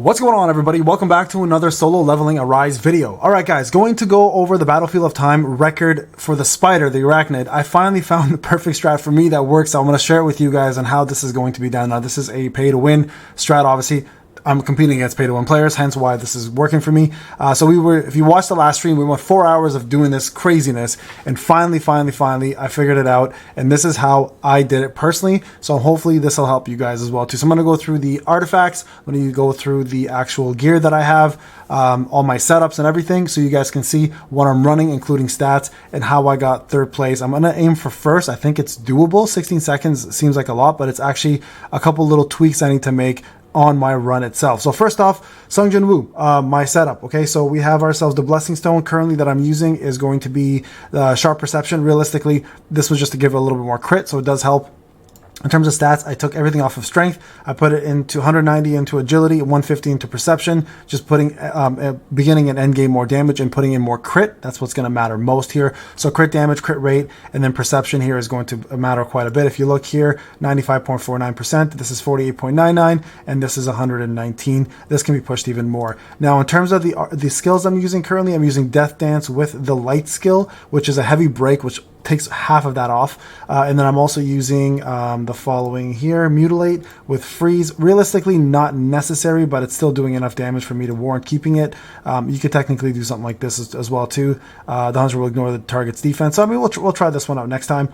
What's going on, everybody? Welcome back to another solo leveling Arise video. Alright guys, going to go over the Battlefield of Time record for the spider, the Arachnid. I finally found the perfect strat for me that works. I'm going to share it with you guys on how this is going to be done. Now this is a pay to win strat, obviously. I'm competing against pay-to-win players, hence why this is working for me. If you watched the last stream, we went 4 hours of doing this craziness, and finally, I figured it out, and this is how I did it personally, so hopefully this will help you guys as well too. So I'm going to go through the artifacts, I'm going to go through the actual gear that I have, all my setups and everything, so you guys can see what I'm running, including stats, and how I got third place. I'm going to aim for first. I think it's doable. 16 seconds seems like a lot, but it's actually a couple little tweaks I need to make on my run itself. So first off, Sung Jin Woo, my setup. Okay, so we have ourselves the Blessing Stone currently that I'm using is going to be Sharp Perception. Realistically, this was just to give it a little bit more crit, so it does help. In terms of stats, I took everything off of strength. I put it into 190 into agility, 150 into perception, just putting beginning and end game more damage and putting in more crit. That's what's going to matter most here. So crit damage, crit rate, and then perception here is going to matter quite a bit. If you look here, 95.49%, this is 48.99, and this is 119. This can be pushed even more. Now, in terms of the skills I'm using currently, I'm using Death Dance with the light skill, which is a heavy break, which takes half of that off, and then I'm also using the following here, Mutilate with Freeze. Realistically not necessary, but it's still doing enough damage for me to warrant keeping it. You could technically do something like this as well too. The Hunter will ignore the target's defense, so I mean we'll try this one out next time,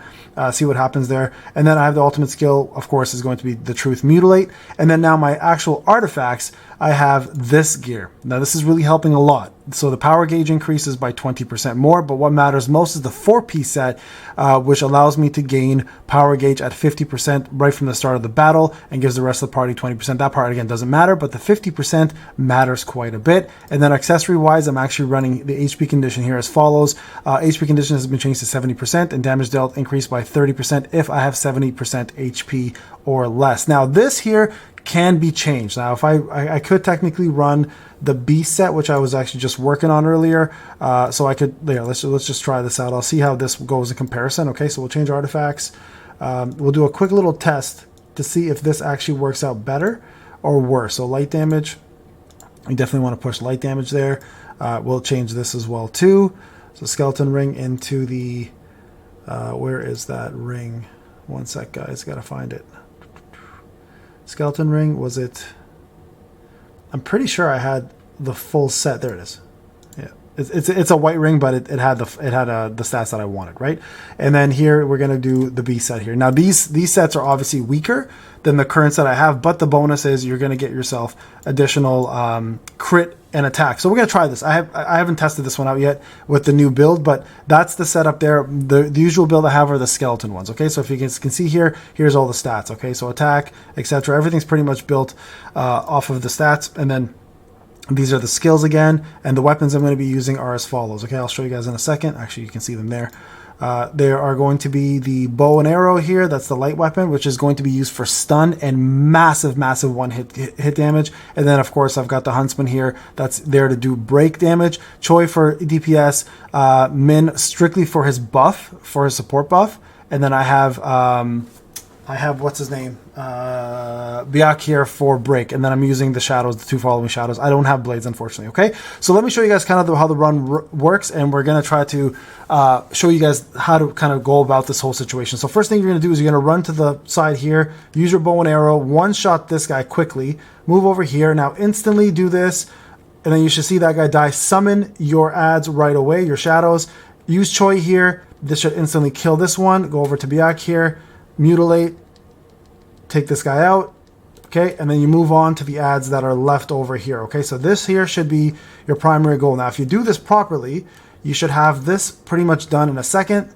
see what happens there. And then I have the ultimate skill, of course, is going to be the Truth Mutilate. And then now my actual artifacts, I have this gear. Now this is really helping a lot. So the power gauge increases by 20% more, but what matters most is the 4-piece set, which allows me to gain power gauge at 50% right from the start of the battle and gives the rest of the party 20%. That part, again, doesn't matter, but the 50% matters quite a bit. And then accessory-wise, I'm actually running the HP condition here as follows. HP condition has been changed to 70%, and damage dealt increased by 30% if I have 70% HP or less. Now, this here can be changed. Now, if I could technically run the Beast set, which I was actually just working on earlier, so I could, let's just try this out. I'll see how this goes in comparison. Okay, so we'll change artifacts. We'll do a quick little test to see if this actually works out better or worse. So light damage, you definitely want to push light damage there. We'll change this as well too. So skeleton ring into the, where is that ring? One sec, guys, gotta find it. Skeleton ring, was it? I'm pretty sure I had the full set. There it is. Yeah, it's a white ring, but it had the stats that I wanted, right? And then here we're gonna do the B set here. Now these sets are obviously weaker than the current set I have, but the bonus is you're gonna get yourself additional crit and attack. So we're gonna try this. I haven't tested this one out yet with the new build, but that's the setup there. The usual build I have are the skeleton ones. Okay, so if you can see here, here's all the stats. Okay, so attack, etc. Everything's pretty much built off of the stats, and then these are the skills again, and the weapons I'm going to be using are as follows. Okay, I'll show you guys in a second. Actually, you can see them there. There are going to be the bow and arrow here. That's the light weapon, which is going to be used for stun and massive one hit damage. And then, of course, I've got the huntsman here. That's there to do break damage. Choi for DPS. Min strictly for his buff, for his support buff. And then I have what's his name? Biak here for break, and then I'm using the shadows, the two following shadows. I don't have blades, unfortunately. Okay, so let me show you guys kind of how the run works, and we're gonna try to show you guys how to kind of go about this whole situation. So first thing you're gonna do is you're gonna run to the side here, use your bow and arrow, one-shot this guy quickly, move over here. Now instantly do this, and then you should see that guy die. Summon your ads right away, your shadows. Use Choi here. This should instantly kill this one. Go over to Biak here. Mutilate, take this guy out, okay, and then you move on to the ads that are left over here. Okay, so this here should be your primary goal. Now if you do this properly, you should have this pretty much done in a second,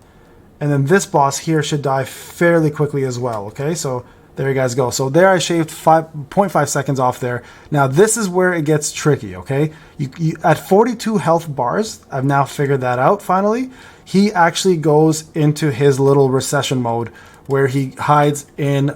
and then this boss here should die fairly quickly as well. Okay, so there you guys go. So there I shaved 5.5 seconds off there. Now this is where it gets tricky. Okay, you at 42 health bars, I've now figured that out finally. He actually goes into his little recession mode where he hides in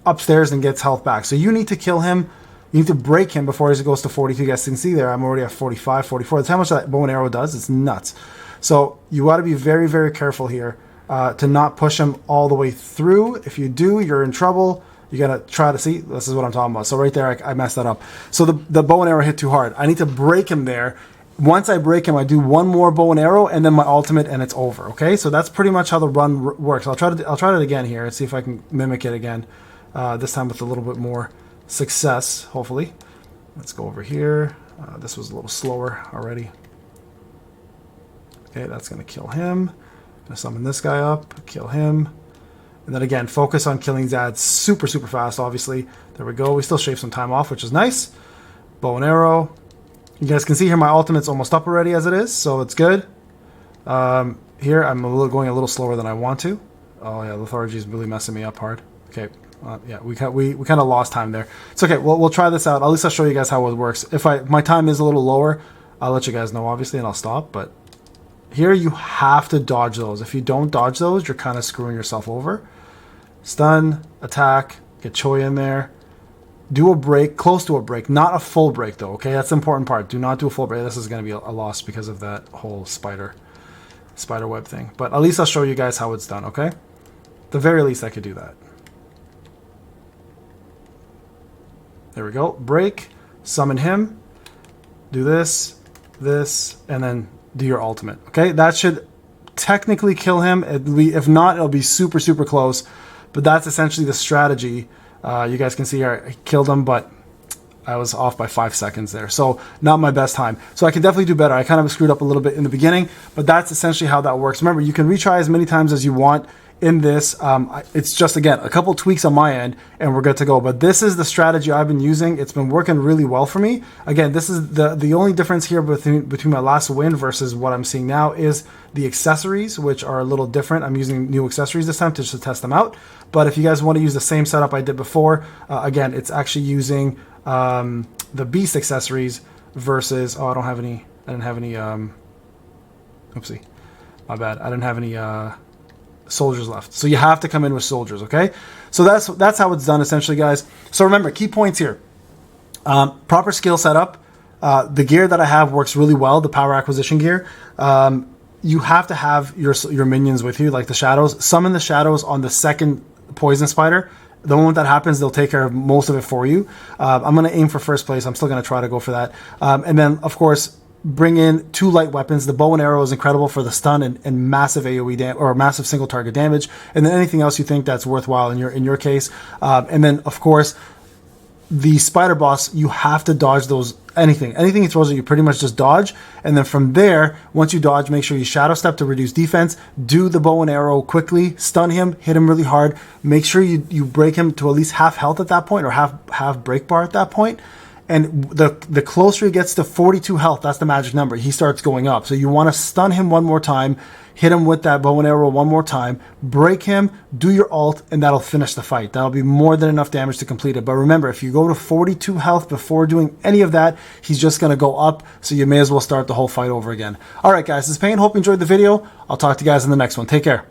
upstairs and gets health back. So you need to kill him. You need to break him before he goes to 42. You guys can see there, I'm already at 45, 44. That's how much that bow and arrow does. It's nuts. So you got to be very, very careful here to not push him all the way through. If you do, you're in trouble. You gotta try to see. This is what I'm talking about. So right there, I messed that up. So the bow and arrow hit too hard. I need to break him there. Once I break him, I do one more bow and arrow, and then my ultimate, and it's over. Okay, so that's pretty much how the run works. I'll try it again here and see if I can mimic it again. This time with a little bit more success, hopefully. Let's go over here. This was a little slower already. Okay, that's gonna kill him. Gonna summon this guy up, kill him. And then again, focus on killing Zad super fast, obviously. There we go. We still shave some time off, which is nice. Bow and arrow. You guys can see here my ultimate's almost up already as it is, so it's good. Here, I'm going a little slower than I want to. Oh yeah, lethargy is really messing me up hard. Okay, yeah, we kind of lost time there. It's okay, we'll try this out. At least I'll show you guys how it works. If my time is a little lower, I'll let you guys know, obviously, and I'll stop. But here, you have to dodge those. If you don't dodge those, you're kind of screwing yourself over. Stun, attack, get Choi in there. Do a break, close to a break, not a full break though, okay? That's the important part. Do not do a full break. This is going to be a loss because of that whole spider web thing. But at least I'll show you guys how it's done, okay? At the very least, I could do that. There we go. Break, summon him, do this, and then do your ultimate, okay? That should technically kill him. If not, it'll be super close. But that's essentially the strategy. You guys can see here I killed him, but I was off by 5 seconds there. So not my best time. So I can definitely do better. I kind of screwed up a little bit in the beginning, but that's essentially how that works. Remember, you can retry as many times as you want in this. It's just, again, a couple tweaks on my end and we're good to go. But this is the strategy I've been using. It's been working really well for me. Again, this is the only difference here between my last win versus what I'm seeing now is the accessories, which are a little different. I'm using new accessories this time just to test them out. But if you guys want to use the same setup I did before, again, it's actually using the beast accessories versus, oh, I didn't have any, oopsie, my bad. I didn't have any soldiers left. So you have to come in with soldiers, okay? So that's how it's done essentially, guys. So remember, key points here. Proper skill setup. The gear that I have works really well, the power acquisition gear. You have to have your minions with you, like the shadows. Summon the shadows on the second poison spider. The moment that happens, they'll take care of most of it for you. I'm going to aim for first place. I'm still going to try to go for that. And then, of course, bring in 2 light weapons. The bow and arrow is incredible for the stun and massive AoE or massive single target damage. And then anything else you think that's worthwhile in your case. And then, of course, the spider boss, you have to dodge those. Anything he throws at you, pretty much just dodge. And then from there, once you dodge, make sure you shadow step to reduce defense. Do the bow and arrow quickly. Stun him. Hit him really hard. Make sure you break him to at least half health at that point, or half break bar at that point. And the closer he gets to 42 health, that's the magic number. He starts going up. So you want to stun him one more time, hit him with that bow and arrow one more time, break him, do your ult, and that'll finish the fight. That'll be more than enough damage to complete it. But remember, if you go to 42 health before doing any of that, he's just going to go up. So you may as well start the whole fight over again. All right, guys, this is Payne. Hope you enjoyed the video. I'll talk to you guys in the next one. Take care.